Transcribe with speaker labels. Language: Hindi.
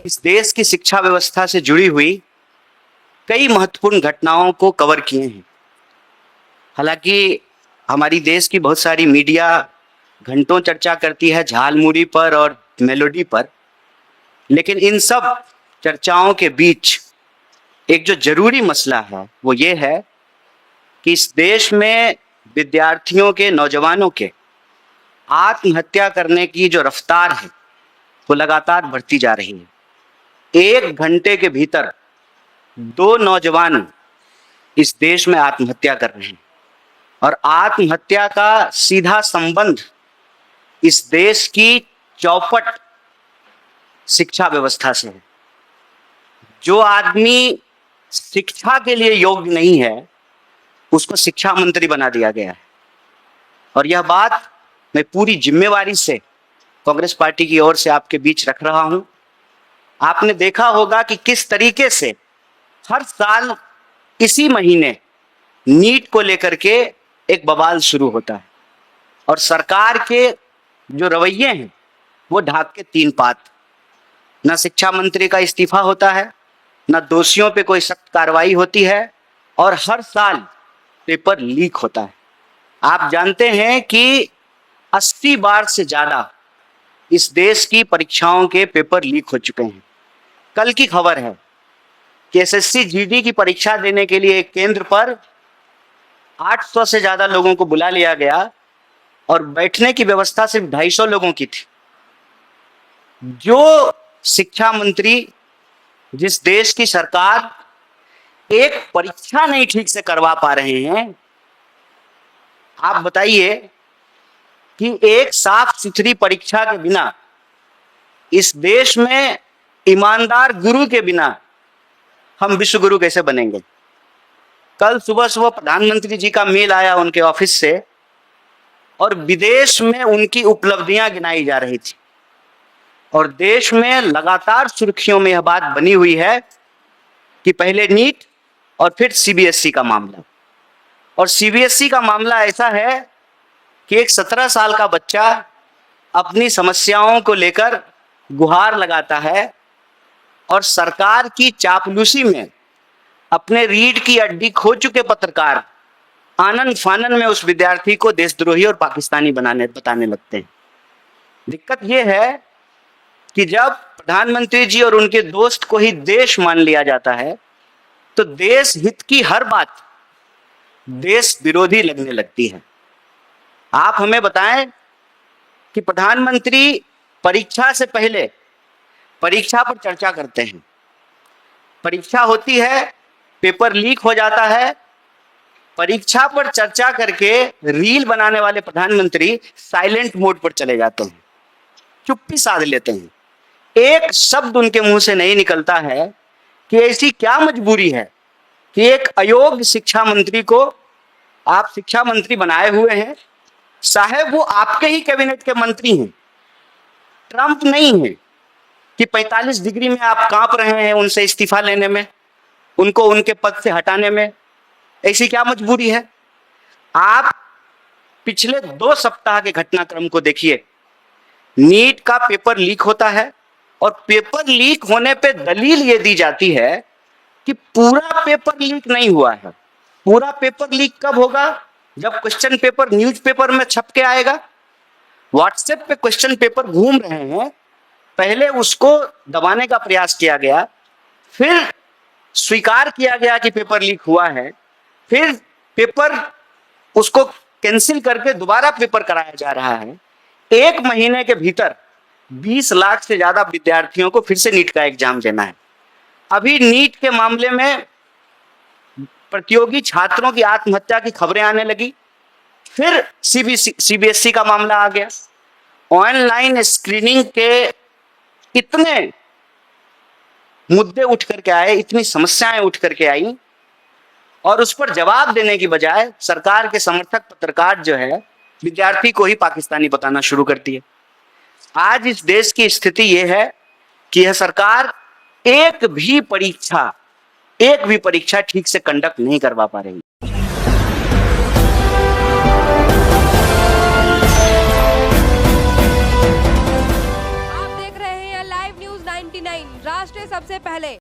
Speaker 1: इस देश की शिक्षा व्यवस्था से जुड़ी हुई कई महत्वपूर्ण घटनाओं को कवर किए हैं। हालांकि हमारी देश की बहुत सारी मीडिया घंटों चर्चा करती है झालमुड़ी पर और मेलोडी पर, लेकिन इन सब चर्चाओं के बीच एक जो जरूरी मसला है वो ये है कि इस देश में विद्यार्थियों के, नौजवानों के आत्महत्या करने की जो रफ्तार है वो लगातार बढ़ती जा रही है। 1 घंटे के भीतर 2 नौजवान इस देश में आत्महत्या कर रहे हैं और आत्महत्या का सीधा संबंध इस देश की चौपट शिक्षा व्यवस्था से है। जो आदमी शिक्षा के लिए योग्य नहीं है उसको शिक्षा मंत्री बना दिया गया है और यह बात मैं पूरी जिम्मेवारी से कांग्रेस पार्टी की ओर से आपके बीच रख रहा हूं। आपने देखा होगा कि किस तरीके से हर साल इसी महीने नीट को लेकर के एक बवाल शुरू होता है और सरकार के जो रवैये हैं वो ढाक के 3 पात। न शिक्षा मंत्री का इस्तीफा होता है, न दोषियों पे कोई सख्त कार्रवाई होती है और हर साल पेपर लीक होता है। आप जानते हैं कि 80 बार से ज्यादा इस देश की परीक्षाओं के पेपर लीक हो चुके हैं। कल की खबर है कि एसएससी जीडी की परीक्षा देने के लिए एक केंद्र पर 800 से ज्यादा लोगों को बुला लिया गया और बैठने की व्यवस्था सिर्फ 250 लोगों की थी। जो शिक्षा मंत्री, जिस देश की सरकार एक परीक्षा नहीं ठीक से करवा पा रहे हैं, आप बताइए कि एक साफ सुथरी परीक्षा के बिना, इस देश में ईमानदार गुरु के बिना हम विश्व गुरु कैसे बनेंगे। कल सुबह सुबह प्रधानमंत्री जी का मेल आया उनके ऑफिस से और विदेश में उनकी उपलब्धियां गिनाई जा रही थी और देश में लगातार सुर्खियों में यह बात बनी हुई है कि पहले नीट और फिर सीबीएसई का मामला। और सीबीएसई का मामला ऐसा है कि एक 17 साल का बच्चा अपनी समस्याओं को लेकर गुहार लगाता है और सरकार की चापलूसी में अपने रीढ़ की हड्डी खो चुके पत्रकार आनंद फानन में उस विद्यार्थी को देशद्रोही और पाकिस्तानी बताने लगते हैं। दिक्कत यह है कि जब प्रधानमंत्री जी और उनके दोस्त को ही देश मान लिया जाता है तो देश हित की हर बात देश विरोधी लगने लगती है। आप हमें बताएं कि प्रधानमंत्री परीक्षा से पहले परीक्षा पर चर्चा करते हैं, परीक्षा होती है, पेपर लीक हो जाता है, परीक्षा पर चर्चा करके रील बनाने वाले प्रधानमंत्री साइलेंट मोड पर चले जाते हैं, चुप्पी साध लेते हैं। एक शब्द उनके मुंह से नहीं निकलता है कि ऐसी क्या मजबूरी है कि एक अयोग्य शिक्षा मंत्री को आप शिक्षा मंत्री बनाए हुए हैं। साहब वो आपके ही कैबिनेट के मंत्री हैं, ट्रंप नहीं है कि 45 डिग्री में आप कांप रहे हैं उनसे इस्तीफा लेने में, उनको उनके पद से हटाने में। ऐसी क्या मजबूरी है। आप पिछले 2 सप्ताह के घटनाक्रम को देखिए। नीट का पेपर लीक होता है और पेपर लीक होने पे दलील ये दी जाती है कि पूरा पेपर लीक नहीं हुआ है। पूरा पेपर लीक कब होगा? जब क्वेश्चन पेपर न्यूज़पेपर में छप के आएगा। व्हाट्सएप पे क्वेश्चन पेपर घूम रहे हैं, पहले उसको दबाने का प्रयास किया गया, फिर स्वीकार किया गया कि पेपर लीक हुआ है, फिर पेपर उसको कैंसिल करके दोबारा पेपर कराया जा रहा है। 1 महीने के भीतर 20 लाख से ज्यादा विद्यार्थियों को फिर से नीट का एग्जाम देना है। अभी नीट के मामले में प्रतियोगी छात्रों की आत्महत्या की खबरें आने लगी, फिर सीबीएसई का मामला आ गया। ऑनलाइन स्क्रीनिंग के इतने मुद्दे उठ करके आए, इतनी समस्याएं उठ करके आई और उस पर जवाब देने की बजाय सरकार के समर्थक पत्रकार जो है विद्यार्थी को ही पाकिस्तानी बताना शुरू करती है। आज इस देश की स्थिति यह है कि यह सरकार एक भी परीक्षा ठीक से कंडक्ट नहीं करवा पा रही।
Speaker 2: आप देख रहे हैं लाइव न्यूज 19। 99 राष्ट्र सबसे पहले।